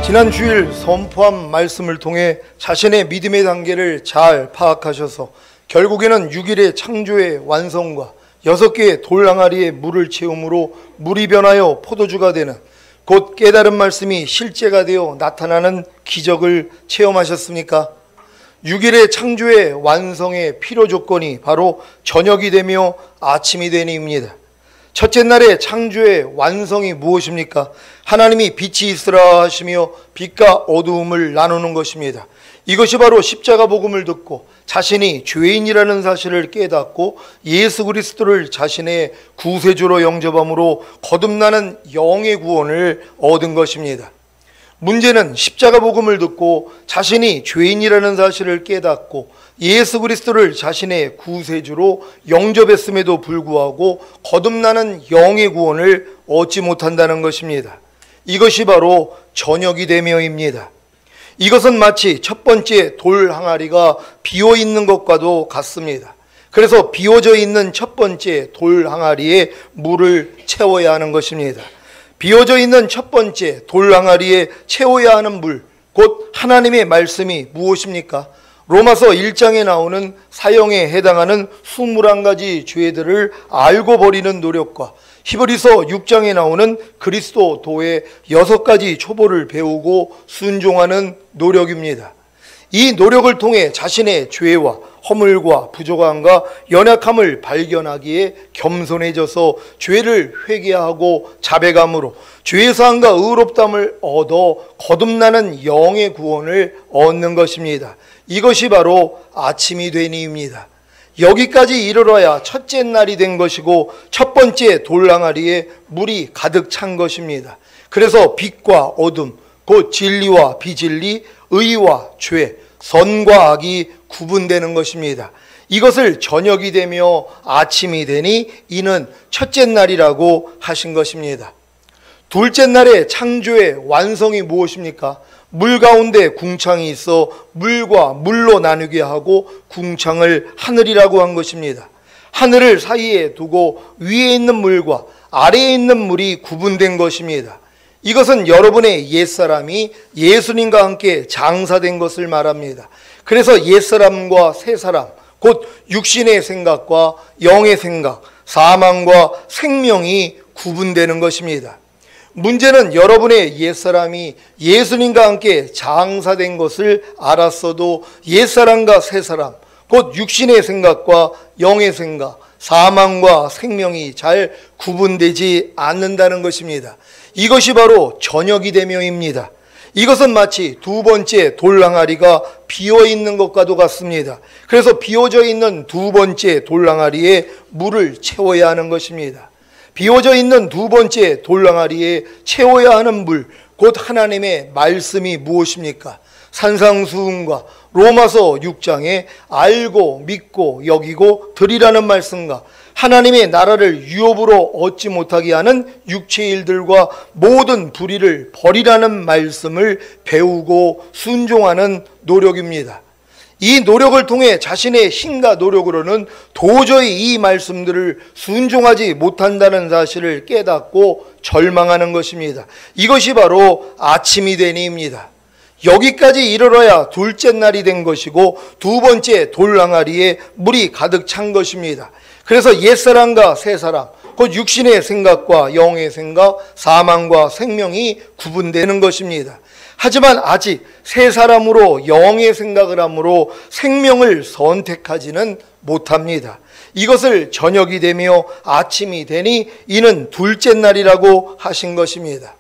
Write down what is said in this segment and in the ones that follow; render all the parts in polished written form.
지난 주일 선포한 말씀을 통해 자신의 믿음의 단계를 잘 파악하셔서 결국에는 6일의 창조의 완성과 6개의 돌 항아리에 물을 채움으로 물이 변하여 포도주가 되는 곧 깨달은 말씀이 실제가 되어 나타나는 기적을 체험하셨습니까? 6일의 창조의 완성의 필요 조건이 바로 저녁이 되며 아침이 되니입니다. 첫째 날의 창조의 완성이 무엇입니까? 하나님이 빛이 있으라 하시며 빛과 어두움을 나누는 것입니다. 이것이 바로 십자가 복음을 듣고 자신이 죄인이라는 사실을 깨닫고 예수 그리스도를 자신의 구세주로 영접함으로 거듭나는 영의 구원을 얻은 것입니다. 문제는 십자가 복음을 듣고 자신이 죄인이라는 사실을 깨닫고 예수 그리스도를 자신의 구세주로 영접했음에도 불구하고 거듭나는 영의 구원을 얻지 못한다는 것입니다. 이것이 바로 저녁이 되며입니다. 이것은 마치 첫 번째 돌 항아리가 비어있는 것과도 같습니다. 그래서 비워져 있는 첫 번째 돌 항아리에 물을 채워야 하는 것입니다. 비워져 있는 첫 번째 돌 항아리에 채워야 하는 물, 곧 하나님의 말씀이 무엇입니까? 로마서 1장에 나오는 사형에 해당하는 21가지 죄들을 알고 버리는 노력과 히브리서 6장에 나오는 그리스도도의 6가지 초보를 배우고 순종하는 노력입니다. 이 노력을 통해 자신의 죄와 허물과 부족함과 연약함을 발견하기에 겸손해져서 죄를 회개하고 자백함으로 죄사함과 의롭다함을 얻어 거듭나는 영의 구원을 얻는 것입니다. 이것이 바로 아침이 되니입니다. 여기까지 이르러야 첫째 날이 된 것이고 첫 번째 돌 항아리에 물이 가득 찬 것입니다. 그래서 빛과 어둠, 곧 진리와 비진리, 의와 죄, 선과 악이 구분되는 것입니다. 이것을 저녁이 되며 아침이 되니 이는 첫째 날이라고 하신 것입니다. 둘째 날의 창조의 완성이 무엇입니까? 물 가운데 궁창이 있어 물과 물로 나누게 하고 궁창을 하늘이라고 한 것입니다. 하늘을 사이에 두고 위에 있는 물과 아래에 있는 물이 구분된 것입니다. 이것은 여러분의 옛사람이 예수님과 함께 장사된 것을 말합니다. 그래서 옛사람과 새사람, 곧 육신의 생각과 영의 생각, 사망과 생명이 구분되는 것입니다. 문제는 여러분의 옛사람이 예수님과 함께 장사된 것을 알았어도 옛사람과 새사람, 곧 육신의 생각과 영의 생각, 사망과 생명이 잘 구분되지 않는다는 것입니다. 이것이 바로 저녁이 되며입니다. 이것은 마치 두 번째 돌 항아리가 비어있는 것과도 같습니다. 그래서 비워져 있는 두 번째 돌 항아리에 물을 채워야 하는 것입니다. 비워져 있는 두 번째 돌 항아리에 채워야 하는 물, 곧 하나님의 말씀이 무엇입니까? 산상수훈과 로마서 6장에 알고 믿고 여기고 드리라는 말씀과 하나님의 나라를 유업으로 얻지 못하게 하는 육체의 일들과 모든 불의를 버리라는 말씀을 배우고 순종하는 노력입니다. 이 노력을 통해 자신의 힘과 노력으로는 도저히 이 말씀들을 순종하지 못한다는 사실을 깨닫고 절망하는 것입니다. 이것이 바로 아침이 되니입니다. 여기까지 이르러야 둘째 날이 된 것이고 두 번째 돌 항아리에 물이 가득 찬 것입니다. 그래서 옛사람과 새사람, 곧 육신의 생각과 영의 생각, 사망과 생명이 구분되는 것입니다. 하지만 아직 새사람으로 영의 생각을 함으로 생명을 선택하지는 못합니다. 이것을 저녁이 되며 아침이 되니 이는 둘째 날이라고 하신 것입니다.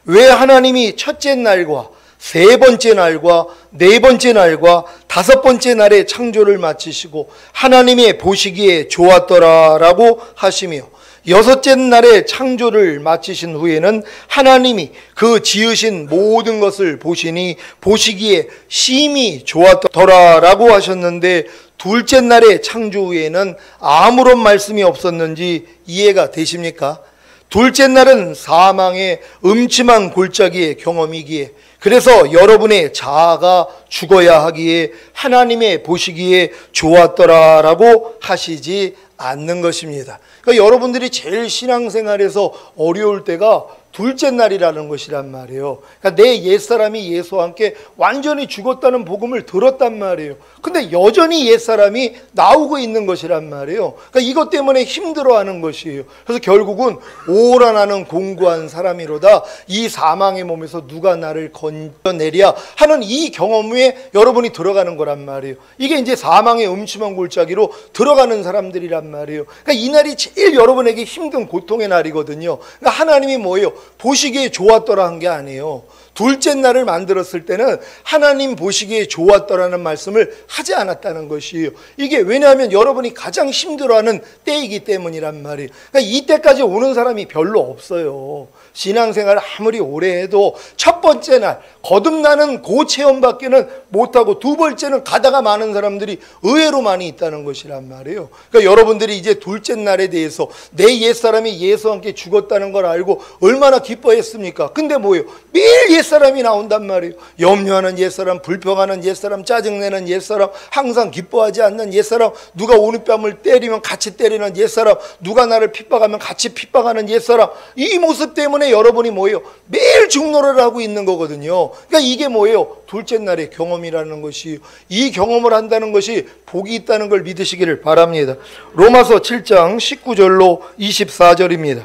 왜 하나님이 첫째 날과 세 번째 날과 네 번째 날과 다섯 번째 날의 창조를 마치시고 하나님의 보시기에 좋았더라라고 하시며 여섯째 날의 창조를 마치신 후에는 하나님이 그 지으신 모든 것을 보시니 보시기에 심히 좋았더라라고 하셨는데 둘째 날의 창조 후에는 아무런 말씀이 없었는지 이해가 되십니까? 둘째 날은 사망의 음침한 골짜기의 경험이기에 그래서 여러분의 자아가 죽어야 하기에 하나님의 보시기에 좋았더라라고 하시지 않는 것입니다. 그러니까 여러분들이 제일 신앙생활에서 어려울 때가 둘째 날이라는 것이란 말이에요. 그러니까 내 옛사람이 예수와 함께 완전히 죽었다는 복음을 들었단 말이에요. 근데 여전히 옛사람이 나오고 있는 것이란 말이에요. 그러니까 이것 때문에 힘들어하는 것이에요. 그래서 결국은 오라 나는 공고한 사람이로다. 이 사망의 몸에서 누가 나를 건져내랴 하는 이 경험 후에 여러분이 들어가는 거란 말이에요. 이게 이제 사망의 음침한 골짜기로 들어가는 사람들이란 말이에요. 그러니까 이 날이 제일 여러분에게 힘든 고통의 날이거든요. 그러니까 하나님이 뭐예요? 보시기에 좋았더라 한 게 아니에요. 둘째 날을 만들었을 때는 하나님 보시기에 좋았더라는 말씀을 하지 않았다는 것이에요. 이게 왜냐하면 여러분이 가장 힘들어하는 때이기 때문이란 말이에요. 그러니까 이때까지 오는 사람이 별로 없어요. 신앙생활을 아무리 오래 해도 첫 번째 날 거듭나는 그 체험밖에는 못하고 두 번째는 가다가 많은 사람들이 의외로 많이 있다는 것이란 말이에요. 그러니까 여러분들이 이제 둘째 날에 대해서 내 옛사람이 예수와 함께 죽었다는 걸 알고 얼마나 기뻐했습니까? 근데 뭐예요? 매일 옛사람이 나온단 말이에요. 염려하는 옛사람, 불평하는 옛사람, 짜증내는 옛사람, 항상 기뻐하지 않는 옛사람, 누가 오는 뺨을 때리면 같이 때리는 옛사람, 누가 나를 핍박하면 같이 핍박하는 옛사람. 이 모습 때문에 여러분이 뭐예요? 매일 중노를 하고 있는 거거든요. 그러니까 이게 뭐예요? 둘째 날의 경험이라는 것이, 이 경험을 한다는 것이 복이 있다는 걸 믿으시기를 바랍니다. 로마서 7장 19절로 24절입니다.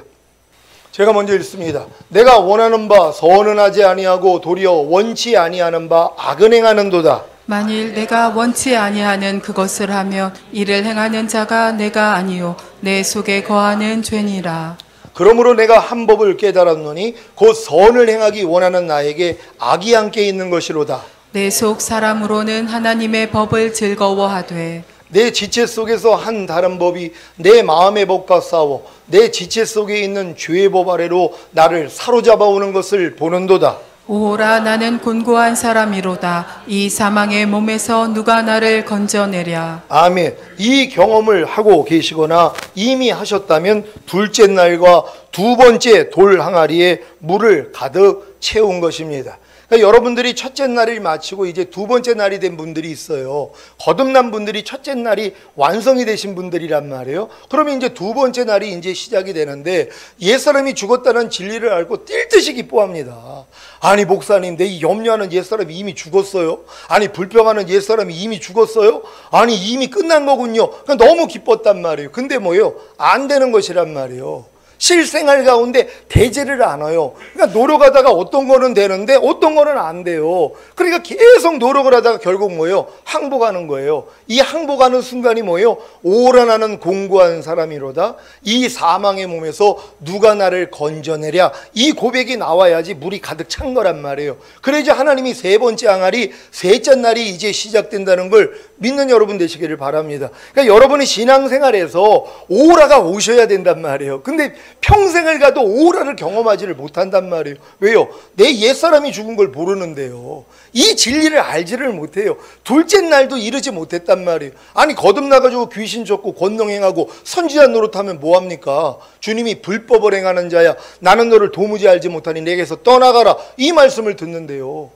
제가 먼저 읽습니다. 내가 원하는 바 선은 하지 아니하고 도리어 원치 아니하는 바 악은 행하는도다. 만일 내가 원치 아니하는 그것을 하면 이를 행하는 자가 내가 아니요 내 속에 거하는 죄니라. 그러므로 내가 한 법을 깨달았노니 곧 선을 행하기 원하는 나에게 악이 함께 있는 것이로다. 내 속 사람으로는 하나님의 법을 즐거워하되 내 지체 속에서 한 다른 법이 내 마음의 법과 싸워 내 지체 속에 있는 죄의 법 아래로 나를 사로잡아 오는 것을 보는도다. 오호라 나는 곤고한 사람이로다. 이 사망의 몸에서 누가 나를 건져내랴. 아멘. 이 경험을 하고 계시거나 이미 하셨다면 둘째 날과 두 번째 돌 항아리에 물을 가득 채운 것입니다. 그러니까 여러분들이 첫째 날을 마치고 이제 두 번째 날이 된 분들이 있어요. 거듭난 분들이 첫째 날이 완성이 되신 분들이란 말이에요. 그러면 이제 두 번째 날이 이제 시작이 되는데 옛사람이 죽었다는 진리를 알고 뛸 듯이 기뻐합니다. 아니 목사님, 내 염려하는 옛사람이 이미 죽었어요. 아니 불평하는 옛사람이 이미 죽었어요. 아니 이미 끝난 거군요. 그러니까 너무 기뻤단 말이에요. 근데 뭐예요? 안 되는 것이란 말이에요. 실생활 가운데 되지를 않아요. 그러니까 노력하다가 어떤 거는 되는데 어떤 거는 안 돼요. 그러니까 계속 노력을 하다가 결국 뭐예요? 항복하는 거예요. 이 항복하는 순간이 뭐예요? 오라 나는 공고한 사람이로다. 이 사망의 몸에서 누가 나를 건져내랴. 이 고백이 나와야지 물이 가득 찬 거란 말이에요. 그래 이제 하나님이 세 번째 항아리, 셋째 날이 이제 시작된다는 걸 믿는 여러분 되시기를 바랍니다. 그러니까 여러분이 신앙생활에서 오라가 오셔야 된단 말이에요. 근데 평생을 가도 오라를 경험하지를 못한단 말이에요. 왜요? 내 옛사람이 죽은 걸 모르는데요. 이 진리를 알지를 못해요. 둘째 날도 이르지 못했단 말이에요. 아니 거듭나가지고 귀신 쫓고 권능행하고 선지자 노릇하면 뭐합니까? 주님이 불법을 행하는 자야 나는 너를 도무지 알지 못하니 내게서 떠나가라 이 말씀을 듣는데요.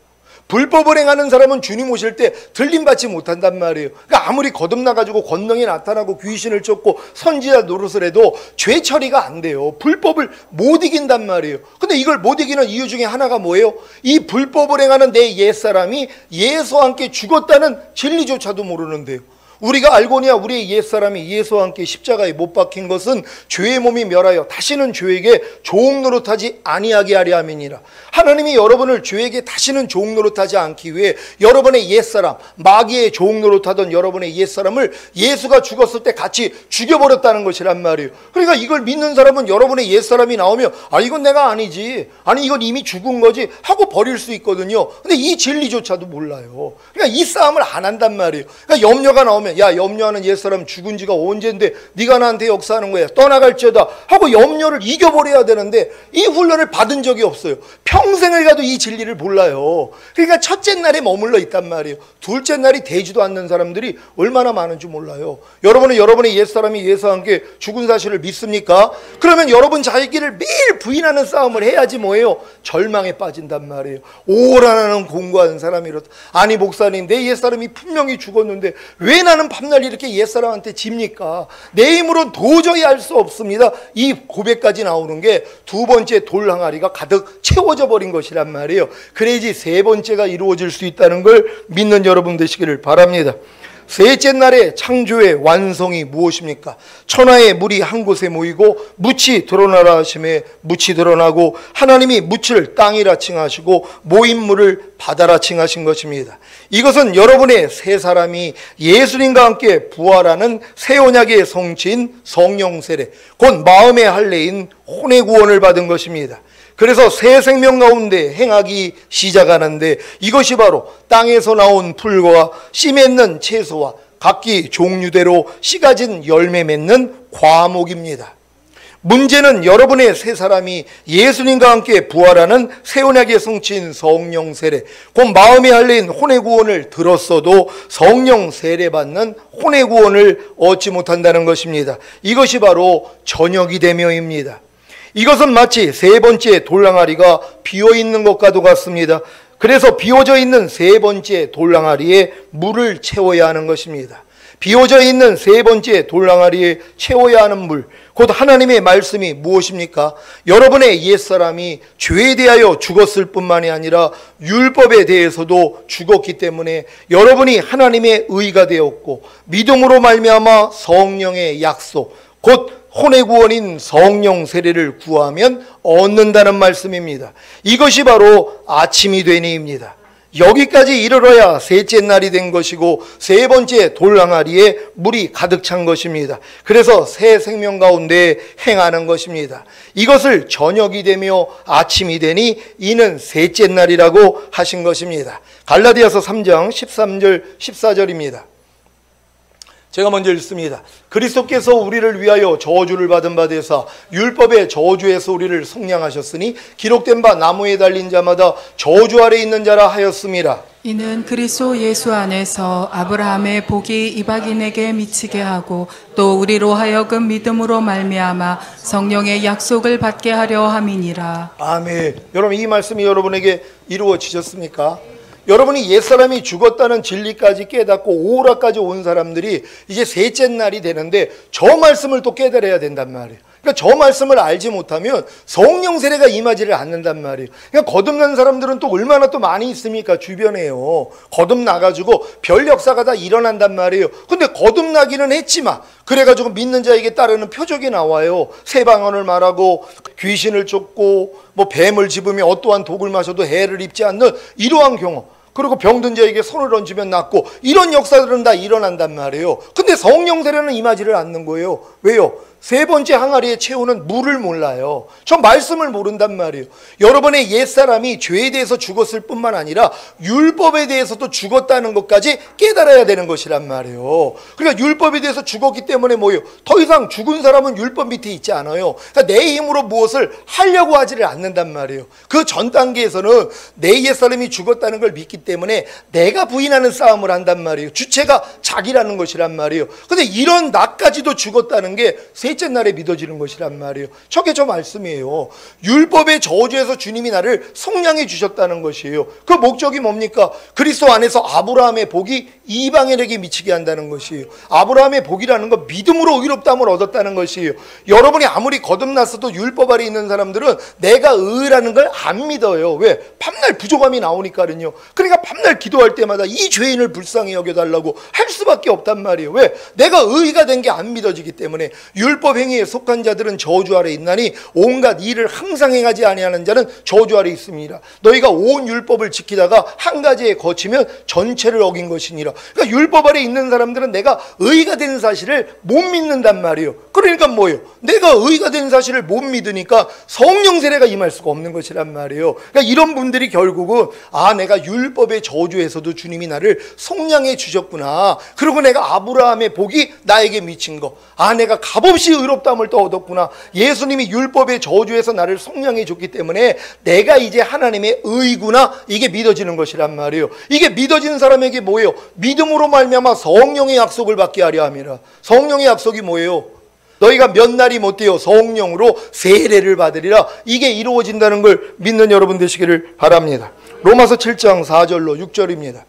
불법을 행하는 사람은 주님 오실 때 들림받지 못한단 말이에요. 그러니까 아무리 거듭나가지고 권능이 나타나고 귀신을 쫓고 선지자 노릇을 해도 죄 처리가 안 돼요. 불법을 못 이긴단 말이에요. 근데 이걸 못 이기는 이유 중에 하나가 뭐예요? 이 불법을 행하는 내 옛사람이 예수와 함께 죽었다는 진리조차도 모르는데요. 우리가 알고니야 우리의 옛사람이 예수와 함께 십자가에 못 박힌 것은 죄의 몸이 멸하여 다시는 죄에게 종노릇하지 아니하게 하려 함이니라. 하나님이 여러분을 죄에게 다시는 종노릇하지 않기 위해 여러분의 옛사람, 마귀의 종노릇하던 여러분의 옛사람을 예수가 죽었을 때 같이 죽여버렸다는 것이란 말이에요. 그러니까 이걸 믿는 사람은 여러분의 옛사람이 나오면 아 이건 내가 아니지, 아니 이건 이미 죽은 거지 하고 버릴 수 있거든요. 근데 이 진리조차도 몰라요. 그러니까 이 싸움을 안 한단 말이에요. 그러니까 염려가 나오면 야 염려하는 옛사람 죽은 지가 언젠데 네가 나한테 역사하는 거야 떠나갈지어다 하고 염려를 이겨버려야 되는데 이 훈련을 받은 적이 없어요. 평생을 가도 이 진리를 몰라요. 그러니까 첫째 날에 머물러 있단 말이에요. 둘째 날이 되지도 않는 사람들이 얼마나 많은지 몰라요. 여러분은 여러분의 옛사람이 예수와 함께 죽은 사실을 믿습니까? 그러면 여러분 자기를 매일 부인하는 싸움을 해야지 뭐예요? 절망에 빠진단 말이에요. 오라나는 공고한 사람이로다. 아니 목사님 내 옛사람이 분명히 죽었는데 왜 나는 나는 밤낮 이렇게 옛사람한테 집니까? 내 힘으로는 도저히 할 수 없습니다. 이 고백까지 나오는 게 두 번째 돌 항아리가 가득 채워져 버린 것이란 말이에요. 그래야지 세 번째가 이루어질 수 있다는 걸 믿는 여러분 되시기를 바랍니다. 셋째 날의 창조의 완성이 무엇입니까? 천하의 물이 한 곳에 모이고 묻이 드러나라 하심에 묻이 드러나고, 하나님이 묻을 땅이라 칭하시고 모인 물을 바다라 칭하신 것입니다. 이것은 여러분의 세 사람이 예수님과 함께 부활하는 새 언약의 성취인 성령 세례, 곧 마음의 할례인 혼의 구원을 받은 것입니다. 그래서 새 생명 가운데 행하기 시작하는데, 이것이 바로 땅에서 나온 풀과 씨 맺는 채소와 각기 종류대로 씨 가진 열매 맺는 과목입니다. 문제는 여러분의 세 사람이 예수님과 함께 부활하는 새 언약의 성취인 성령 세례, 곧 마음의 할례인 혼의 구원을 들었어도 성령 세례 받는 혼의 구원을 얻지 못한다는 것입니다. 이것이 바로 저녁이 되며입니다. 이것은 마치 세 번째 돌항아리가 비어있는 것과도 같습니다. 그래서 비워져 있는 세 번째 돌항아리에 물을 채워야 하는 것입니다. 비워져 있는 세 번째 돌항아리에 채워야 하는 물, 곧 하나님의 말씀이 무엇입니까? 여러분의 옛사람이 죄에 대하여 죽었을 뿐만이 아니라 율법에 대해서도 죽었기 때문에 여러분이 하나님의 의가 되었고, 믿음으로 말미암아 성령의 약속, 곧 혼의 구원인 성령 세례를 구하면 얻는다는 말씀입니다. 이것이 바로 아침이 되니입니다. 여기까지 이르러야 셋째 날이 된 것이고 세 번째 돌항아리에 물이 가득 찬 것입니다. 그래서 새 생명 가운데 행하는 것입니다. 이것을 저녁이 되며 아침이 되니 이는 셋째 날이라고 하신 것입니다. 갈라디아서 3장 13절 14절입니다. 제가 먼저 읽습니다. 그리스도께서 우리를 위하여 저주를 받은 바 되사 율법의 저주에서 우리를 속량하셨으니 기록된 바 나무에 달린 자마다 저주 아래 있는 자라 하였음이라. 이는 그리스도 예수 안에서 아브라함의 복이 이방인에게 미치게 하고 또 우리로 하여금 믿음으로 말미암아 성령의 약속을 받게 하려 함이니라. 아멘. 여러분, 이 말씀이 여러분에게 이루어지셨습니까? 여러분이 옛사람이 죽었다는 진리까지 깨닫고 오라까지 온 사람들이 이제 셋째 날이 되는데 저 말씀을 또 깨달아야 된단 말이에요. 그러니까 저 말씀을 알지 못하면 성령 세례가 임하지를 않는단 말이에요. 그러니까 거듭난 사람들은 또 얼마나 또 많이 있습니까? 주변에요. 거듭나가지고 별 역사가 다 일어난단 말이에요. 근데 거듭나기는 했지만 그래가지고 믿는 자에게 따르는 표적이 나와요. 새 방언을 말하고 귀신을 쫓고 뭐 뱀을 집으며 어떠한 독을 마셔도 해를 입지 않는 이러한 경험, 그리고 병든 자에게 손을 얹으면 낫고, 이런 역사들은 다 일어난단 말이에요. 근데 성령 세례는 임하지를 않는 거예요. 왜요? 세 번째 항아리에 채우는 물을 몰라요. 저 말씀을 모른단 말이에요. 여러분의 옛사람이 죄에 대해서 죽었을 뿐만 아니라 율법에 대해서도 죽었다는 것까지 깨달아야 되는 것이란 말이에요. 그러니까 율법에 대해서 죽었기 때문에 뭐예요? 더 이상 죽은 사람은 율법 밑에 있지 않아요. 그러니까 내 힘으로 무엇을 하려고 하지를 않는단 말이에요. 그 전 단계에서는 내 옛사람이 죽었다는 걸 믿기 때문에 내가 부인하는 싸움을 한단 말이에요. 주체가 자기라는 것이란 말이에요. 근데 이런 나까지도 죽었다는 게 셋째 날에 믿어지는 것이란 말이에요. 저게 저 말씀이에요. 율법의 저주에서 주님이 나를 속량해 주셨다는 것이에요. 그 목적이 뭡니까? 그리스도 안에서 아브라함의 복이 이방인에게 미치게 한다는 것이에요. 아브라함의 복이라는 건 믿음으로 의롭다함을 얻었다는 것이에요. 여러분이 아무리 거듭났어도 율법 아래 있는 사람들은 내가 의라는 걸 안 믿어요. 왜? 밤날 부족함이 나오니까는요. 그러니까 밤날 기도할 때마다 이 죄인을 불쌍히 여겨달라고 할 수밖에 없단 말이에요. 왜? 내가 의가 된 게 안 믿어지기 때문에. 율법 행위에 속한 자들은 저주 아래 있나니 온갖 일을 항상 행하지 아니하는 자는 저주 아래 있습니다. 너희가 온 율법을 지키다가 한 가지에 거치면 전체를 어긴 것이니라. 그러니까 율법 아래 있는 사람들은 내가 의가 된 사실을 못 믿는단 말이에요. 그러니까 뭐예요? 내가 의가 된 사실을 못 믿으니까 성령 세례가 임할 수가 없는 것이란 말이에요. 그러니까 이런 분들이 결국은 내가 율법의 저주에서도 주님이 나를 속량해 주셨구나. 그리고 내가 아브라함의 복이 나에게 미친 거. 내가 값없이 의롭다함을 또 얻었구나. 예수님이 율법의 저주에서 나를 속량해 줬기 때문에 내가 이제 하나님의 의구나. 이게 믿어지는 것이란 말이에요. 이게 믿어지는 사람에게 뭐예요? 믿음으로 말미암아 성령의 약속을 받게 하려 함이라. 성령의 약속이 뭐예요? 너희가 몇 날이 못되어 성령으로 세례를 받으리라. 이게 이루어진다는 걸 믿는 여러분 되시기를 바랍니다. 로마서 7장 4절로 6절입니다.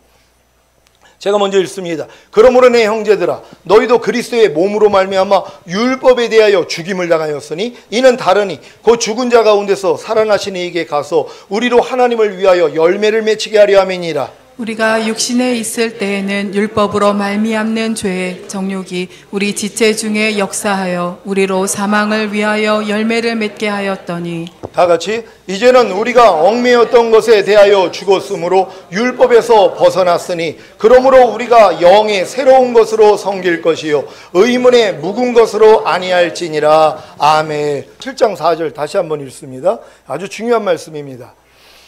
제가 먼저 읽습니다. 그러므로 내 형제들아 너희도 그리스도의 몸으로 말미암아 율법에 대하여 죽임을 당하였으니 이는 다르니 그 죽은 자 가운데서 살아나신 이에게 가서 우리로 하나님을 위하여 열매를 맺히게 하려 함이니라. 우리가 육신에 있을 때에는 율법으로 말미암는 죄의 정욕이 우리 지체 중에 역사하여 우리로 사망을 위하여 열매를 맺게 하였더니 다 같이 이제는 우리가 얽매였던 것에 대하여 죽었으므로 율법에서 벗어났으니 그러므로 우리가 영의 새로운 것으로 섬길 것이요 의문의 묵은 것으로 아니할지니라. 아멘. 7장 4절 다시 한번 읽습니다. 아주 중요한 말씀입니다.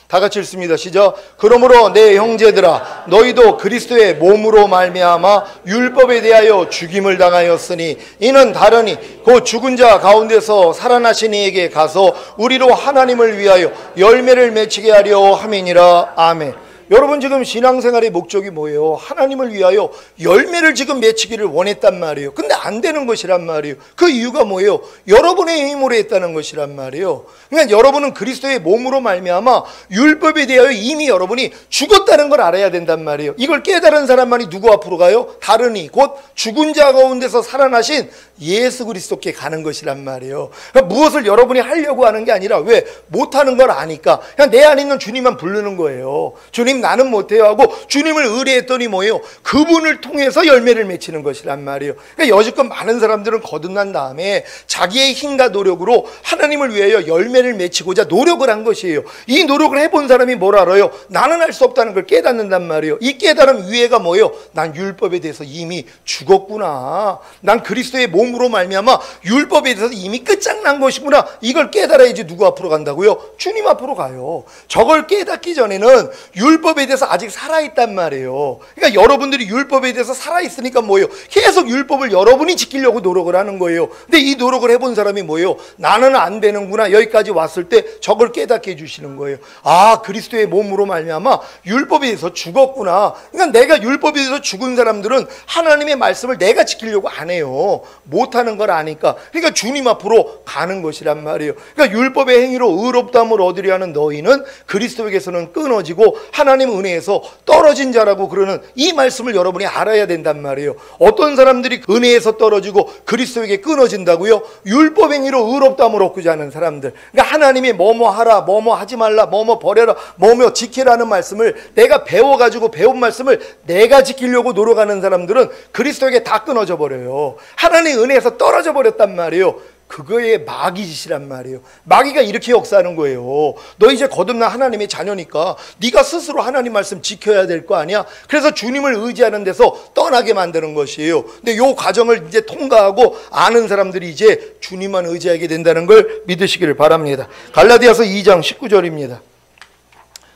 다 같이 읽습니다. 시작. 그러므로 내 형제들아 너희도 그리스도의 몸으로 말미암아 율법에 대하여 죽임을 당하였으니 이는 다르니 그 죽은 자 가운데서 살아나신 이에게 가서 우리로 하나님을 위하여 열매를 맺히게 하려 함이니라. 아멘. 여러분 지금 신앙생활의 목적이 뭐예요? 하나님을 위하여 열매를 지금 맺히기를 원했단 말이에요. 근데 안 되는 것이란 말이에요. 그 이유가 뭐예요? 여러분의 힘으로 했다는 것이란 말이에요. 그러니까 여러분은 그리스도의 몸으로 말미암아 율법에 대하여 이미 여러분이 죽었다는 걸 알아야 된단 말이에요. 이걸 깨달은 사람만이 누구 앞으로 가요? 다르니 곧 죽은 자 가운데서 살아나신 예수 그리스도께 가는 것이란 말이에요. 그러니까 무엇을 여러분이 하려고 하는 게 아니라 왜? 못하는 걸 아니까 그냥 내 안에 있는 주님만 부르는 거예요. 주님 나는 못해요 하고 주님을 의뢰했더니 뭐예요? 그분을 통해서 열매를 맺히는 것이란 말이에요. 그러니까 여지껏 많은 사람들은 거듭난 다음에 자기의 힘과 노력으로 하나님을 위하여 열매를 맺히고자 노력을 한 것이에요. 이 노력을 해본 사람이 뭘 알아요? 나는 할 수 없다는 걸 깨닫는단 말이에요. 이 깨달음 위에가 뭐예요? 난 율법에 대해서 이미 죽었구나. 난 그리스도의 몸으로 말미암아 율법에 대해서 이미 끝장난 것이구나. 이걸 깨달아야지 누구 앞으로 간다고요? 주님 앞으로 가요. 저걸 깨닫기 전에는 율법에 대해서 아직 살아있단 말이에요. 그러니까 여러분들이 율법에 대해서 살아있으니까 뭐예요? 계속 율법을 여러분이 지키려고 노력을 하는 거예요. 근데 이 노력을 해본 사람이 뭐예요? 나는 안 되는구나. 여기까지 왔을 때 저걸 깨닫게 해주시는 거예요. 아, 그리스도의 몸으로 말미암아 율법에 대해서 죽었구나. 그러니까 내가 율법에 대해서 죽은 사람들은 하나님의 말씀을 내가 지키려고 안 해요. 못하는 걸 아니까. 그러니까 주님 앞으로 가는 것이란 말이에요. 그러니까 율법의 행위로 의롭다함을 얻으려 하는 너희는 그리스도에게서는 끊어지고 하나님 은혜에서 떨어진 자라고 그러는 이 말씀을 여러분이 알아야 된단 말이에요. 어떤 사람들이 은혜에서 떨어지고 그리스도에게 끊어진다고요? 율법 행위로 의롭다함을 얻고자 하는 사람들. 그러니까 하나님이 뭐뭐 하라, 뭐뭐 하지 말라, 뭐뭐 버려라, 뭐뭐 지키라는 말씀을 내가 배워가지고 배운 말씀을 내가 지키려고 노력하는 사람들은 그리스도에게 다 끊어져 버려요. 하나님의 은혜에서 떨어져 버렸단 말이에요. 그거의 마귀 짓이란 말이에요. 마귀가 이렇게 역사하는 거예요. 너 이제 거듭난 하나님의 자녀니까 네가 스스로 하나님 말씀 지켜야 될 거 아니야. 그래서 주님을 의지하는 데서 떠나게 만드는 것이에요. 근데 이 과정을 이제 통과하고 아는 사람들이 이제 주님만 의지하게 된다는 걸 믿으시기를 바랍니다. 갈라디아서 2장 19절입니다.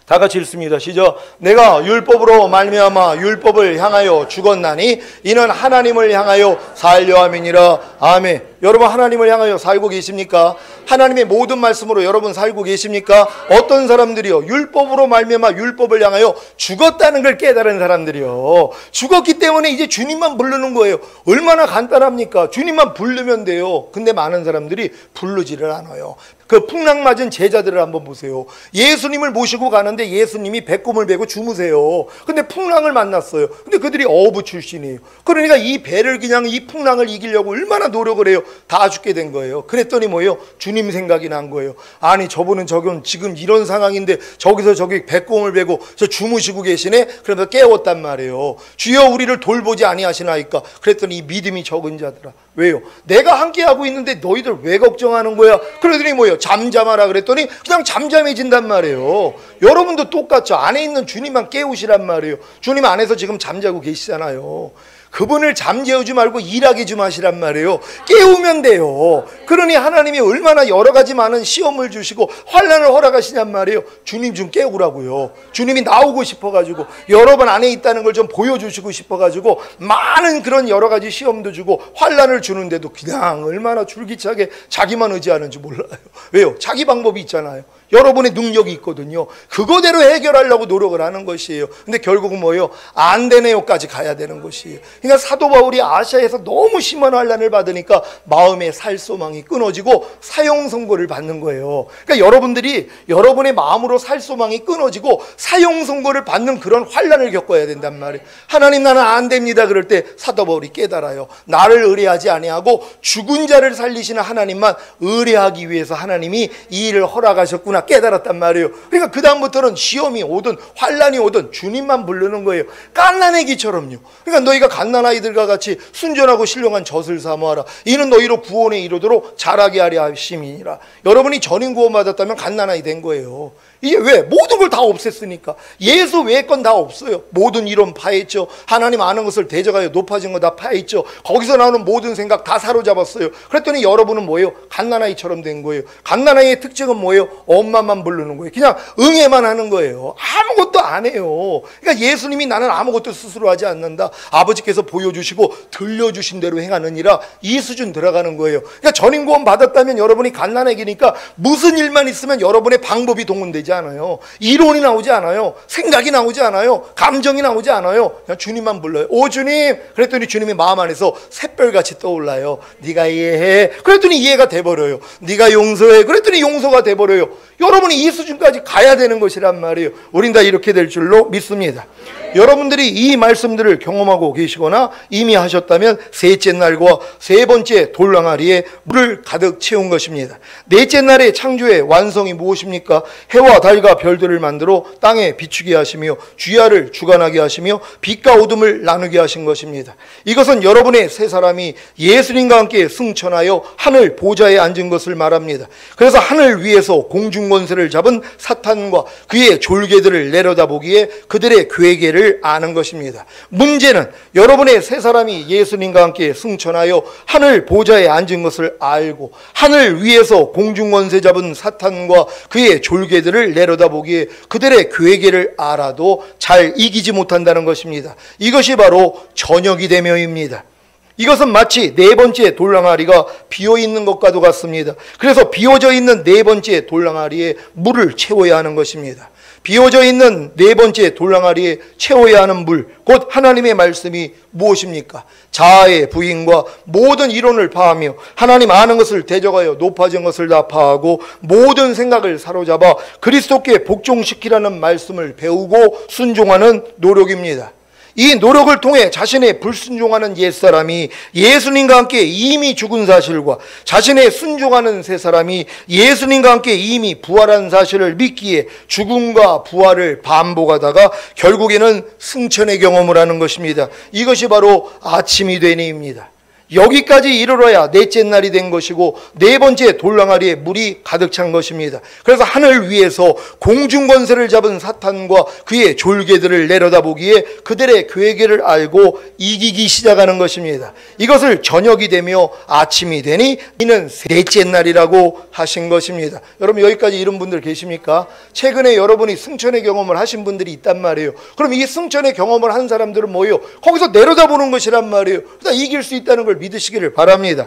다 같이 읽습니다. 시작. 내가 율법으로 말미암아 율법을 향하여 죽었나니 이는 하나님을 향하여 살려 함이니라. 아멘. 여러분 하나님을 향하여 살고 계십니까? 하나님의 모든 말씀으로 여러분 살고 계십니까? 어떤 사람들이요? 율법으로 말미암아 율법을 향하여 죽었다는 걸 깨달은 사람들이요. 죽었기 때문에 이제 주님만 부르는 거예요. 얼마나 간단합니까? 주님만 부르면 돼요. 근데 많은 사람들이 부르지를 않아요. 그 풍랑 맞은 제자들을 한번 보세요. 예수님을 모시고 가는데 예수님이 배꼽을 베고 주무세요. 근데 풍랑을 만났어요. 근데 그들이 어부 출신이에요. 그러니까 이 배를 그냥 이 풍랑을 이기려고 얼마나 노력을 해요. 다 죽게 된 거예요. 그랬더니 뭐예요? 주님 생각이 난 거예요. 아니 저분은 지금 이런 상황인데 저기서 저기 배꼽을 베고 저 주무시고 계시네. 그래서 깨웠단 말이에요. 주여 우리를 돌보지 아니하시나이까. 그랬더니 이 믿음이 적은 자들아. 왜요? 내가 함께하고 있는데 너희들 왜 걱정하는 거야? 그러더니 뭐예요? 잠잠하라 그랬더니 그냥 잠잠해진단 말이에요. 여러분도 똑같죠. 안에 있는 주님만 깨우시란 말이에요. 주님 안에서 지금 잠자고 계시잖아요. 그분을 잠재우지 말고 일하게 좀 하시란 말이에요. 깨우면 돼요. 그러니 하나님이 얼마나 여러 가지 많은 시험을 주시고 환난을 허락하시냔 말이에요. 주님 좀 깨우라고요. 주님이 나오고 싶어가지고 여러분 안에 있다는 걸 좀 보여주시고 싶어가지고 많은 그런 여러 가지 시험도 주고 환난을 주는데도 그냥 얼마나 줄기차게 자기만 의지하는지 몰라요. 왜요? 자기 방법이 있잖아요. 여러분의 능력이 있거든요. 그거대로 해결하려고 노력을 하는 것이에요. 근데 결국은 뭐예요? 안 되네요까지 가야 되는 것이에요. 그러니까 사도 바울이 아시아에서 너무 심한 환난을 받으니까 마음의 살 소망이 끊어지고 사형 선고를 받는 거예요. 그러니까 여러분들이 여러분의 마음으로 살 소망이 끊어지고 사형 선고를 받는 그런 환난을 겪어야 된단 말이에요. 하나님, 나는 안 됩니다. 그럴 때 사도 바울이 깨달아요. 나를 의뢰하지 아니하고 죽은 자를 살리시는 하나님만 의뢰하기 위해서 하나님이 이 일을 허락하셨구나 깨달았단 말이에요. 그러니까 그 다음부터는 시험이 오든 환난이 오든 주님만 부르는 거예요. 갓난아기처럼요. 그러니까 너희가 갓난아이들과 같이 순전하고 신령한 젖을 사모하라. 이는 너희로 구원에 이르도록 자라게 하려 하심이니라. 여러분이 전인 구원 받았다면 갓난아이 된 거예요. 이게 왜? 모든 걸 다 없앴으니까. 예수 외의 건 다 없어요. 모든 이론 파했죠. 하나님 아는 것을 대적하여 높아진 거 다 파했죠. 거기서 나오는 모든 생각 다 사로잡았어요. 그랬더니 여러분은 뭐예요? 갓난아이처럼 된 거예요. 갓난아이의 특징은 뭐예요? 엄마만 부르는 거예요. 그냥 응애만 하는 거예요. 아무것도 안 해요. 그러니까 예수님이 나는 아무것도 스스로 하지 않는다. 아버지께서 보여주시고 들려주신 대로 행하느니라. 이 수준 들어가는 거예요. 그러니까 전인 구원 받았다면 여러분이 갓난아기니까 무슨 일만 있으면 여러분의 방법이 동원되지 않아요. 이론이 나오지 않아요. 생각이 나오지 않아요. 감정이 나오지 않아요. 그냥 주님만 불러요. 오 주님! 그랬더니 주님이 마음 안에서 샛별같이 떠올라요. 네가 이해해. 그랬더니 이해가 돼버려요. 네가 용서해. 그랬더니 용서가 돼버려요. 여러분이 이 수준까지 가야 되는 것이란 말이에요. 우린 다 이렇게 될 줄로 믿습니다. 여러분들이 이 말씀들을 경험하고 계시거나 이미 하셨다면 셋째 날과 세 번째 돌랑아리에 물을 가득 채운 것입니다. 넷째 날의 창조의 완성이 무엇입니까? 해와 달과 별들을 만들어 땅에 비추게 하시며 주야를 주관하게 하시며 빛과 어둠을 나누게 하신 것입니다. 이것은 여러분의 세 사람이 예수님과 함께 승천하여 하늘 보좌에 앉은 것을 말합니다. 그래서 하늘 위에서 공중권세를 잡은 사탄과 그의 졸개들을 내려다보기에 그들의 괴계를 아는 것입니다. 문제는 여러분의 세 사람이 예수님과 함께 승천하여 하늘 보좌에 앉은 것을 알고 하늘 위에서 공중권세 잡은 사탄과 그의 졸개들을 내려다보기에 그들의 괴계를 알아도 잘 이기지 못한다는 것입니다. 이것이 바로 저녁이 되며입니다. 이것은 마치 네 번째 돌랑아리가 비어있는 것과도 같습니다. 그래서 비워져 있는 네 번째 돌랑아리에 물을 채워야 하는 것입니다. 비워져 있는 네 번째 돌랑아리에 채워야 하는 물, 곧 하나님의 말씀이 무엇입니까? 자아의 부인과 모든 이론을 파하며 하나님 아는 것을 대적하여 높아진 것을 다 파하고 모든 생각을 사로잡아 그리스도께 복종시키라는 말씀을 배우고 순종하는 노력입니다. 이 노력을 통해 자신의 불순종하는 옛사람이 예수님과 함께 이미 죽은 사실과 자신의 순종하는 새 사람이 예수님과 함께 이미 부활한 사실을 믿기에 죽음과 부활을 반복하다가 결국에는 승천의 경험을 하는 것입니다. 이것이 바로 아침이 되니입니다. 여기까지 이르러야 넷째 날이 된 것이고 네 번째 돌랑아리에 물이 가득 찬 것입니다. 그래서 하늘 위에서 공중권세를 잡은 사탄과 그의 졸개들을 내려다보기에 그들의 괴계를 알고 이기기 시작하는 것입니다. 이것을 저녁이 되며 아침이 되니 이는 셋째 날이라고 하신 것입니다. 여러분 여기까지 이런 분들 계십니까? 최근에 여러분이 승천의 경험을 하신 분들이 있단 말이에요. 그럼 이 승천의 경험을 한 사람들은 뭐예요? 거기서 내려다보는 것이란 말이에요. 그러니까 이길 수 있다는 걸 믿으시기를 바랍니다.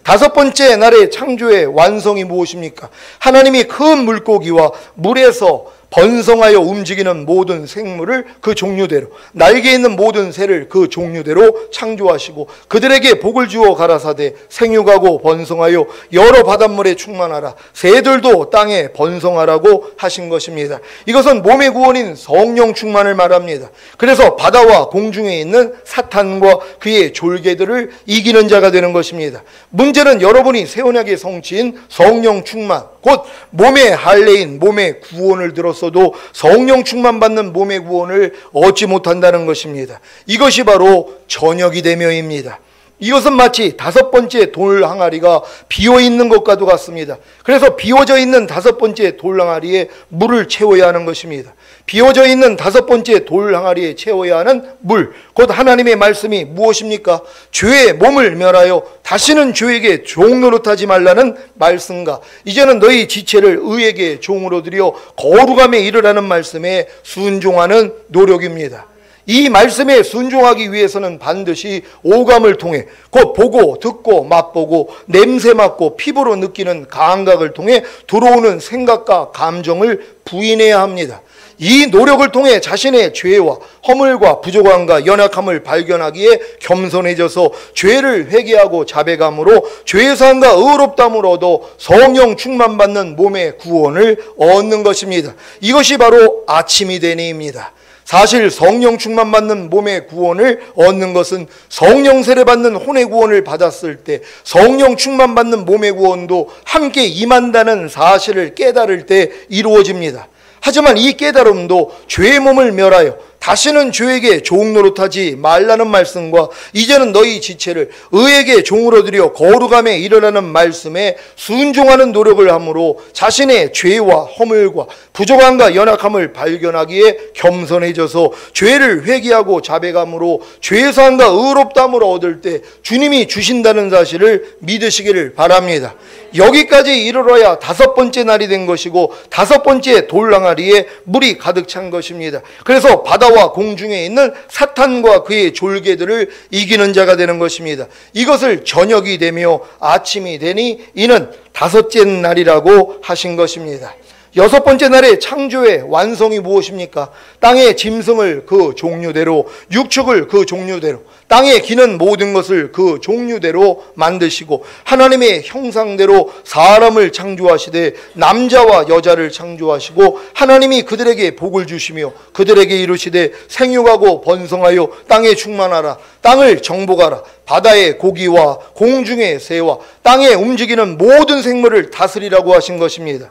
다섯 번째 날의 창조의 완성이 무엇입니까? 하나님이 큰 물고기와 물에서 번성하여 움직이는 모든 생물을 그 종류대로, 날개 있는 모든 새를 그 종류대로 창조하시고 그들에게 복을 주어 가라사대 생육하고 번성하여 여러 바닷물에 충만하라, 새들도 땅에 번성하라고 하신 것입니다. 이것은 몸의 구원인 성령 충만을 말합니다. 그래서 바다와 공중에 있는 사탄과 그의 졸개들을 이기는 자가 되는 것입니다. 문제는 여러분이 새 언약의 성취인 성령 충만, 곧 몸의 할례인 몸의 구원을 들었어도 성령 충만 받는 몸의 구원을 얻지 못한다는 것입니다. 이것이 바로 저녁이 되며입니다. 이것은 마치 다섯 번째 돌 항아리가 비어있는 것과도 같습니다. 그래서 비워져 있는 다섯 번째 돌 항아리에 물을 채워야 하는 것입니다. 비워져 있는 다섯 번째 돌 항아리에 채워야 하는 물, 곧 하나님의 말씀이 무엇입니까? 죄의 몸을 멸하여 다시는 죄에게 종 노릇하지 말라는 말씀과 이제는 너희 지체를 의에게 종으로 들여 거룩함에 이르라는 말씀에 순종하는 노력입니다. 이 말씀에 순종하기 위해서는 반드시 오감을 통해 곧 보고 듣고 맛보고 냄새 맡고 피부로 느끼는 감각을 통해 들어오는 생각과 감정을 부인해야 합니다. 이 노력을 통해 자신의 죄와 허물과 부족함과 연약함을 발견하기에 겸손해져서 죄를 회개하고 자백함으로 죄사함과 의롭다함을 얻어 성령 충만받는 몸의 구원을 얻는 것입니다. 이것이 바로 아침이 되니입니다. 사실 성령 충만받는 몸의 구원을 얻는 것은 성령 세례받는 혼의 구원을 받았을 때 성령 충만받는 몸의 구원도 함께 임한다는 사실을 깨달을 때 이루어집니다. 하지만 이 깨달음도 죄의 몸을 멸하여 다시는 죄에게 종 노릇하지 말라는 말씀과 이제는 너희 지체를 의에게 종으로 드려 거룩함에 이르라는 말씀에 순종하는 노력을 함으로 자신의 죄와 허물과 부족함과 연약함을 발견하기에 겸손해져서 죄를 회개하고 자백함으로 죄사함과 의롭다함을 얻을 때 주님이 주신다는 사실을 믿으시기를 바랍니다. 여기까지 이르러야 5번째 날이 된 것이고 5번째 돌랑아리에 물이 가득 찬 것입니다. 그래서 바다와 공중에 있는 사탄과 그의 졸개들을 이기는 자가 되는 것입니다. 이것을 저녁이 되며 아침이 되니 이는 5째 날이라고 하신 것입니다. 6번째 날의 창조의 완성이 무엇입니까? 땅의 짐승을 그 종류대로, 육축을 그 종류대로, 땅에 기는 모든 것을 그 종류대로 만드시고 하나님의 형상대로 사람을 창조하시되 남자와 여자를 창조하시고 하나님이 그들에게 복을 주시며 그들에게 이르시되 생육하고 번성하여 땅에 충만하라. 땅을 정복하라. 바다의 고기와 공중의 새와 땅에 움직이는 모든 생물을 다스리라고 하신 것입니다.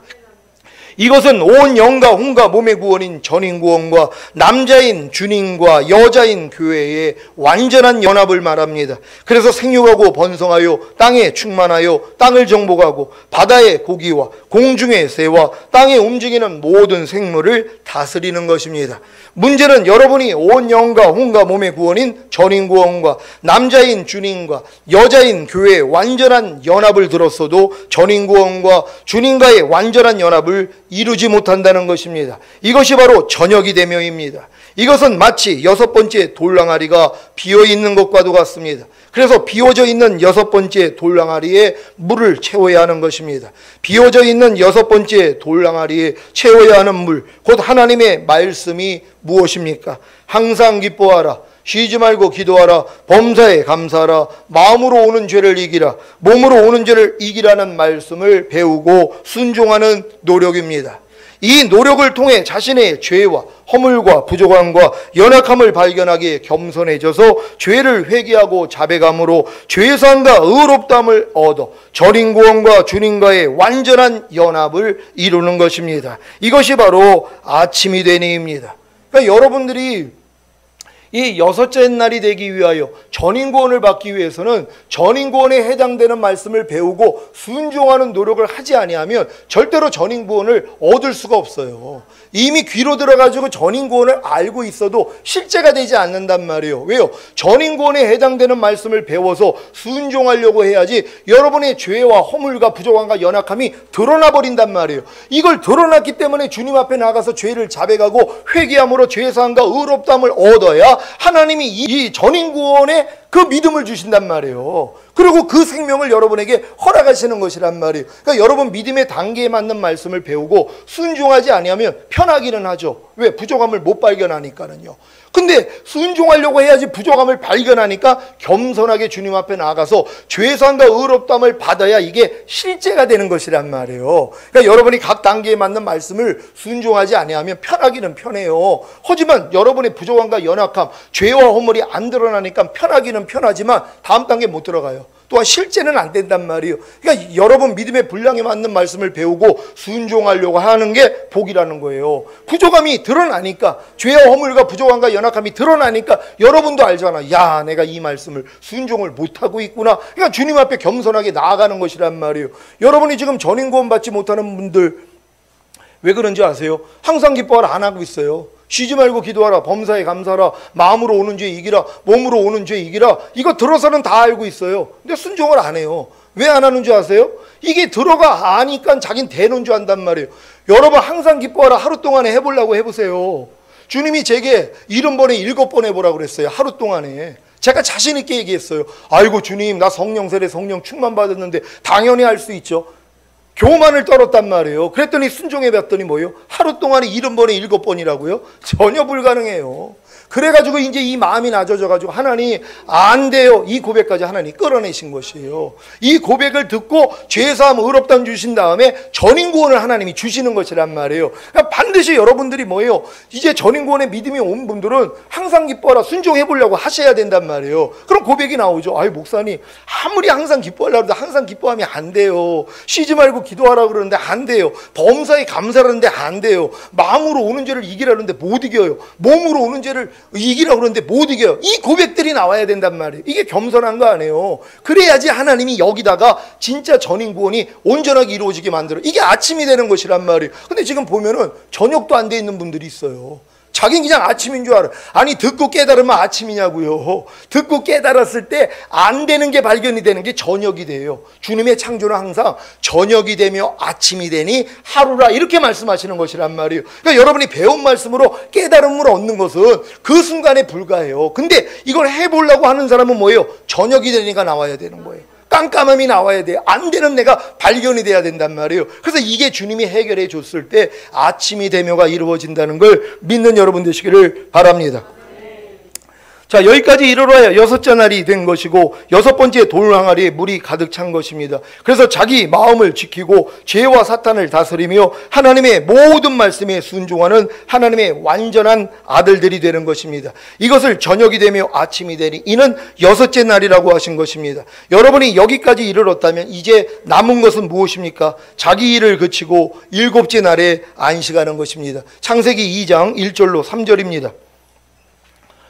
이것은 온 영과 혼과 몸의 구원인 전인구원과 남자인 주님과 여자인 교회의 완전한 연합을 말합니다. 그래서 생육하고 번성하여 땅에 충만하여 땅을 정복하고 바다의 고기와 공중의 새와 땅에 움직이는 모든 생물을 다스리는 것입니다. 문제는 여러분이 온 영과 혼과 몸의 구원인 전인구원과 남자인 주님과 여자인 교회의 완전한 연합을 들었어도 전인구원과 주님과의 완전한 연합을 이루지 못한다는 것입니다. 이것이 바로 저녁이 되며입니다. 이것은 마치 6번째 돌랑아리가 비어있는 것과도 같습니다. 그래서 비워져 있는 6번째 돌랑아리에 물을 채워야 하는 것입니다. 비워져 있는 6번째 돌랑아리에 채워야 하는 물, 곧 하나님의 말씀이 무엇입니까? 항상 기뻐하라. 쉬지 말고 기도하라. 범사에 감사하라. 마음으로 오는 죄를 이기라. 몸으로 오는 죄를 이기라는 말씀을 배우고 순종하는 노력입니다. 이 노력을 통해 자신의 죄와 허물과 부족함과 연약함을 발견하기에 겸손해져서 죄를 회개하고 자백함으로 죄사함과 의롭다함을 얻어 전인구원과 주님과의 완전한 연합을 이루는 것입니다. 이것이 바로 아침이 되니입니다. 그러니까 여러분들이 이 6째 날이 되기 위하여 전인구원을 받기 위해서는 전인구원에 해당되는 말씀을 배우고 순종하는 노력을 하지 아니하면 절대로 전인구원을 얻을 수가 없어요. 이미 귀로 들어가지고 전인구원을 알고 있어도 실제가 되지 않는단 말이에요. 왜요? 전인구원에 해당되는 말씀을 배워서 순종하려고 해야지 여러분의 죄와 허물과 부족함과 연약함이 드러나 버린단 말이에요. 이걸 드러났기 때문에 주님 앞에 나가서 죄를 자백하고 회개함으로 죄사함과 의롭다함을 얻어야 하나님이 이 전인구원에 그 믿음을 주신단 말이에요. 그리고 그 생명을 여러분에게 허락하시는 것이란 말이에요. 그러니까 여러분 믿음의 단계에 맞는 말씀을 배우고 순종하지 아니하면 편하기는 하죠. 왜? 부족함을 못 발견하니까는요. 근데 순종하려고 해야지 부족함을 발견하니까 겸손하게 주님 앞에 나가서 죄사함과 의롭다함을 받아야 이게 실제가 되는 것이란 말이에요. 그러니까 여러분이 각 단계에 맞는 말씀을 순종하지 아니하면 편하기는 편해요. 하지만 여러분의 부족함과 연약함, 죄와 허물이 안 드러나니까 편하기는 편하지만 다음 단계 못 들어가요. 또한 실제는 안 된단 말이에요. 그러니까 여러분 믿음의 분량에 맞는 말씀을 배우고 순종하려고 하는 게 복이라는 거예요. 부족함이 드러나니까, 죄와 허물과 부족함과 연약함이 드러나니까 여러분도 알잖아. 야, 내가 이 말씀을 순종을 못하고 있구나. 그러니까 주님 앞에 겸손하게 나아가는 것이란 말이에요. 여러분이 지금 전인구원 받지 못하는 분들 왜 그런지 아세요? 항상 기뻐하라 안 하고 있어요. 쉬지 말고 기도하라. 범사에 감사하라. 마음으로 오는 죄 이기라. 몸으로 오는 죄 이기라. 이거 들어서는 다 알고 있어요. 근데 순종을 안 해요. 왜 안 하는 줄 아세요? 이게 들어가 아니까 자긴 되는 줄 안단 말이에요. 여러분 항상 기뻐하라 하루 동안에 해보려고 해보세요. 주님이 제게 70번에 7번 해보라고 그랬어요. 하루 동안에. 제가 자신 있게 얘기했어요. 아이고 주님, 나 성령 세례 성령 충만 받았는데 당연히 할 수 있죠. 교만을 떨었단 말이에요. 그랬더니 순종해 봤더니 뭐예요? 하루 동안에 70번에 7번이라고요? 전혀 불가능해요. 그래가지고 이제 이 마음이 낮아져가지고 하나님 안 돼요. 이 고백까지 하나님 끌어내신 것이에요. 이 고백을 듣고 죄사함 의롭다는 주신 다음에 전인구원을 하나님이 주시는 것이란 말이에요. 그러니까 반드시 여러분들이 뭐예요? 이제 전인구원에 믿음이 온 분들은 항상 기뻐하라 순종해 보려고 하셔야 된단 말이에요. 그럼 고백이 나오죠. 아이 목사님 아무리 항상 기뻐하려고 해도 항상 기뻐하면 안 돼요. 쉬지 말고 기도하라고 그러는데 안 돼요. 범사에 감사하는데 안 돼요. 마음으로 오는 죄를 이기라는데 못 이겨요. 몸으로 오는 죄를 이기라고 그러는데 못 이겨요. 이 고백들이 나와야 된단 말이에요. 이게 겸손한 거 아니에요. 그래야지 하나님이 여기다가 진짜 전인구원이 온전하게 이루어지게 만들어요. 이게 아침이 되는 것이란 말이에요. 근데 지금 보면은 저녁도 안 돼 있는 분들이 있어요. 자기는 그냥 아침인 줄 알아. 아니 듣고 깨달으면 아침이냐고요. 듣고 깨달았을 때 안 되는 게 발견이 되는 게 저녁이 돼요. 주님의 창조는 항상 저녁이 되며 아침이 되니 하루라 이렇게 말씀하시는 것이란 말이에요. 그러니까 여러분이 배운 말씀으로 깨달음을 얻는 것은 그 순간에 불과해요. 근데 이걸 해보려고 하는 사람은 뭐예요? 저녁이 되니까 나와야 되는 거예요. 깜깜함이 나와야 돼요. 안 되는 내가 발견이 돼야 된단 말이에요. 그래서 이게 주님이 해결해 줬을 때 아침이 되며가 이루어진다는 걸 믿는 여러분 되시기를 바랍니다. 자, 여기까지 이르러야 6째 날이 된 것이고 6번째 돌항아리에 물이 가득 찬 것입니다. 그래서 자기 마음을 지키고 죄와 사탄을 다스리며 하나님의 모든 말씀에 순종하는 하나님의 완전한 아들들이 되는 것입니다. 이것을 저녁이 되며 아침이 되니 이는 6째 날이라고 하신 것입니다. 여러분이 여기까지 이르렀다면 이제 남은 것은 무엇입니까? 자기 일을 그치고 7째 날에 안식하는 것입니다. 창세기 2장 1절로 3절입니다.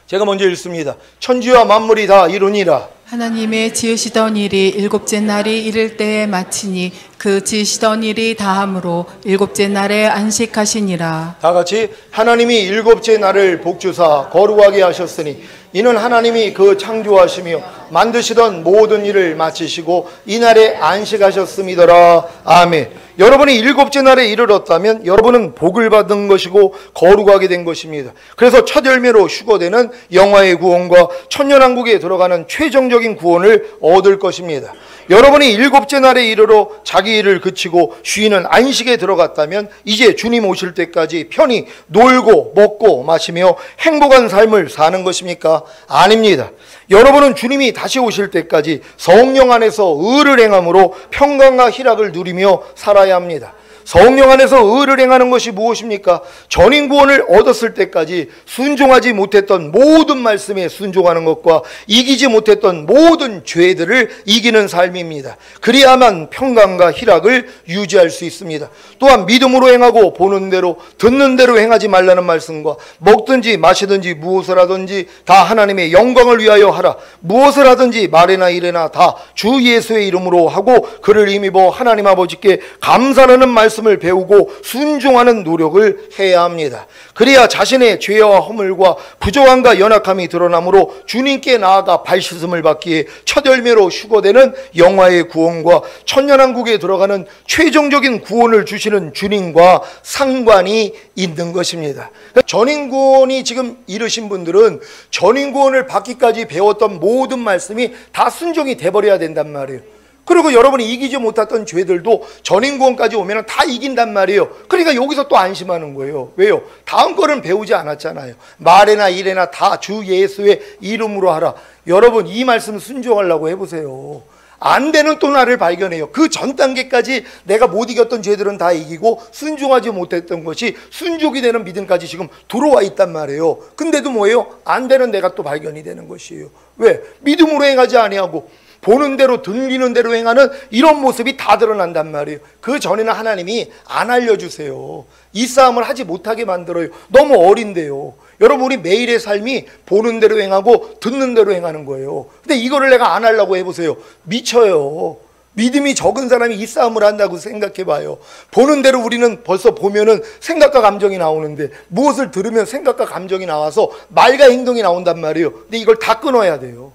제가 먼저 읽습니다. 천지와 만물이 다 이루니라. 하나님의 지으시던 일이 7째 날이 이를 때에 마치니 그 지으시던 일이 다함으로 7째 날에 안식하시니라. 다 같이 하나님이 7째 날을 복주사 거룩하게 하셨으니 이는 하나님이 그 창조하시며 만드시던 모든 일을 마치시고 이날에 안식하셨음이더라. 아멘. 여러분이 7째 날에 이르렀다면 여러분은 복을 받은 것이고 거룩하게 된 것입니다. 그래서 첫 열매로 휴거되는 영화의 구원과 천년왕국에 들어가는 최종적인 구원을 얻을 것입니다. 여러분이 7째 날에 이르러 자기 일을 그치고 쉬는 안식에 들어갔다면 이제 주님 오실 때까지 편히 놀고 먹고 마시며 행복한 삶을 사는 것입니까? 아닙니다. 여러분은 주님이 다시 오실 때까지 성령 안에서 의를 행함으로 평강과 희락을 누리며 살아야 합니다. 성령 안에서 의를 행하는 것이 무엇입니까? 전인구원을 얻었을 때까지 순종하지 못했던 모든 말씀에 순종하는 것과 이기지 못했던 모든 죄들을 이기는 삶입니다. 그래야만 평강과 희락을 유지할 수 있습니다. 또한 믿음으로 행하고 보는 대로 듣는 대로 행하지 말라는 말씀과 먹든지 마시든지 무엇을 하든지 다 하나님의 영광을 위하여 하라. 무엇을 하든지 말이나 일이나 다 주 예수의 이름으로 하고 그를 힘입어 하나님 아버지께 감사하는 말씀을 배우고 순종하는 노력을 해야 합니다. 그래야 자신의 죄와 허물과 부족함과 연약함이 드러나므로 주님께 나아가 발씻음을 받기에 첫 열매로 휴거되는 영화의 구원과 천년왕국에 들어가는 최종적인 구원을 주시는 주님과 상관이 있는 것입니다. 전인구원이 지금 이르신 분들은 전인구원을 받기까지 배웠던 모든 말씀이 다 순종이 돼버려야 된단 말이에요. 그리고 여러분이 이기지 못했던 죄들도 전인구원까지 오면 다 이긴단 말이에요. 그러니까 여기서 또 안심하는 거예요. 왜요? 다음 거는 배우지 않았잖아요. 말이나 일이나 다 주 예수의 이름으로 하라. 여러분 이 말씀 순종하려고 해보세요. 안 되는 또 나를 발견해요. 그 전 단계까지 내가 못 이겼던 죄들은 다 이기고 순종하지 못했던 것이 순종이 되는 믿음까지 지금 들어와 있단 말이에요. 근데도 뭐예요? 안 되는 내가 또 발견이 되는 것이에요. 왜? 믿음으로 행하지 아니하고 보는 대로 들리는 대로 행하는 이런 모습이 다 드러난단 말이에요. 그 전에는 하나님이 안 알려주세요. 이 싸움을 하지 못하게 만들어요. 너무 어린데요. 여러분 우리 매일의 삶이 보는 대로 행하고 듣는 대로 행하는 거예요. 근데 이거를 내가 안 하려고 해보세요. 미쳐요. 믿음이 적은 사람이 이 싸움을 한다고 생각해봐요. 보는 대로 우리는 벌써 보면은 생각과 감정이 나오는데 무엇을 들으면 생각과 감정이 나와서 말과 행동이 나온단 말이에요. 근데 이걸 다 끊어야 돼요.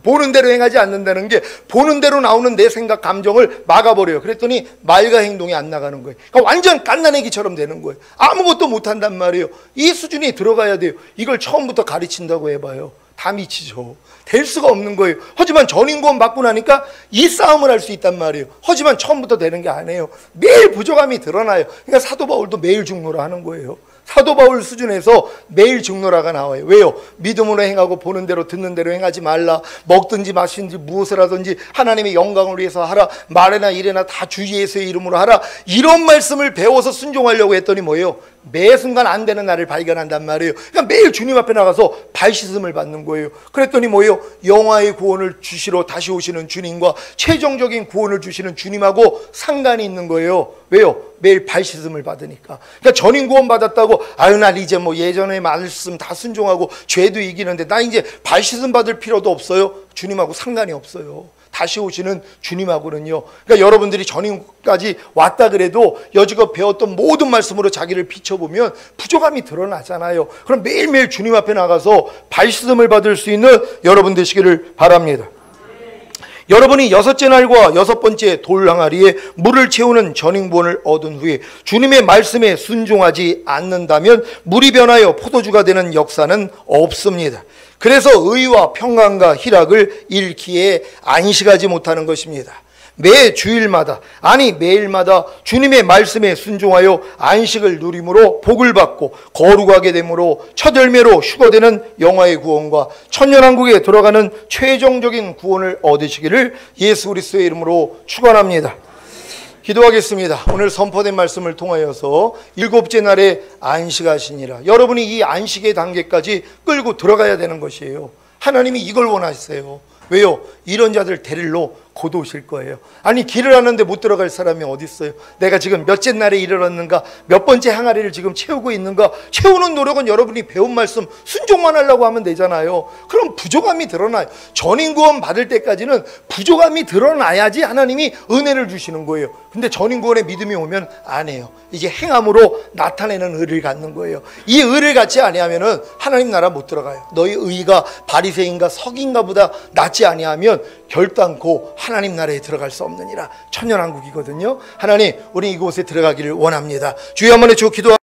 보는 대로 행하지 않는다는 게 보는 대로 나오는 내 생각, 감정을 막아버려요. 그랬더니 말과 행동이 안 나가는 거예요. 그러니까 완전 갓난애기처럼 되는 거예요. 아무것도 못한단 말이에요. 이 수준이 들어가야 돼요. 이걸 처음부터 가르친다고 해봐요. 다 미치죠. 될 수가 없는 거예요. 하지만 전인구원 받고 나니까 이 싸움을 할 수 있단 말이에요. 하지만 처음부터 되는 게 아니에요. 매일 부족함이 드러나요. 그러니까 사도 바울도 매일 죽노라 하는 거예요. 사도 바울 수준에서 매일 죽노라가 나와요. 왜요? 믿음으로 행하고 보는 대로 듣는 대로 행하지 말라. 먹든지 마시든지 무엇을 하든지 하나님의 영광을 위해서 하라. 말이나 일이나 다 주 예수의 이름으로 하라. 이런 말씀을 배워서 순종하려고 했더니 뭐예요? 매 순간 안 되는 나를 발견한단 말이에요. 그러니까 매일 주님 앞에 나가서 발 씻음을 받는 거예요. 그랬더니 뭐예요? 영화의 구원을 주시러 다시 오시는 주님과 최종적인 구원을 주시는 주님하고 상관이 있는 거예요. 왜요? 매일 발 씻음을 받으니까. 그러니까 전인 구원 받았다고 아유 난 이제 뭐 예전에 말씀 다 순종하고 죄도 이기는데 나 이제 발 씻음 받을 필요도 없어요. 주님하고 상관이 없어요. 다시 오시는 주님하고는요. 그러니까 여러분들이 전인까지 왔다 그래도 여지껏 배웠던 모든 말씀으로 자기를 비춰보면 부족함이 드러나잖아요. 그럼 매일매일 주님 앞에 나가서 발씻음을 받을 수 있는 여러분 되시기를 바랍니다. 여러분이 여섯째 날과 여섯 번째 돌 항아리에 물을 채우는 전인구원을 얻은 후에 주님의 말씀에 순종하지 않는다면 물이 변하여 포도주가 되는 역사는 없습니다. 그래서 의와 평강과 희락을 잃기에 안식하지 못하는 것입니다. 매 주일마다 아니 매일마다 주님의 말씀에 순종하여 안식을 누림으로 복을 받고 거룩하게 되므로 첫 열매로 휴거되는 영화의 구원과 천년왕국에 들어가는 최종적인 구원을 얻으시기를 예수 그리스도의 이름으로 축원합니다. 기도하겠습니다. 오늘 선포된 말씀을 통하여서 일곱째 날에 안식하시니라. 여러분이 이 안식의 단계까지 끌고 들어가야 되는 것이에요. 하나님이 이걸 원하세요. 왜요? 이런 자들 데리러 곧 오실 거예요. 아니 길을 하는데 못 들어갈 사람이 어디 있어요? 내가 지금 몇째 날에 이르렀는가? 몇 번째 항아리를 지금 채우고 있는가? 채우는 노력은 여러분이 배운 말씀 순종만 하려고 하면 되잖아요. 그럼 부족함이 드러나요. 전인구원 받을 때까지는 부족함이 드러나야지 하나님이 은혜를 주시는 거예요. 근데 전인구원에 믿음이 오면 안 해요. 이제 행함으로 나타내는 의를 갖는 거예요. 이 의를 갖지 아니하면은 하나님 나라 못 들어가요. 너희 의가 바리새인과 서기인가 보다 낫지 아니하면 결단코 하나님 나라에 들어갈 수 없느니라. 천년왕국이거든요. 하나님 우리 이곳에 들어가기를 원합니다. 주여 한번 해주고 기도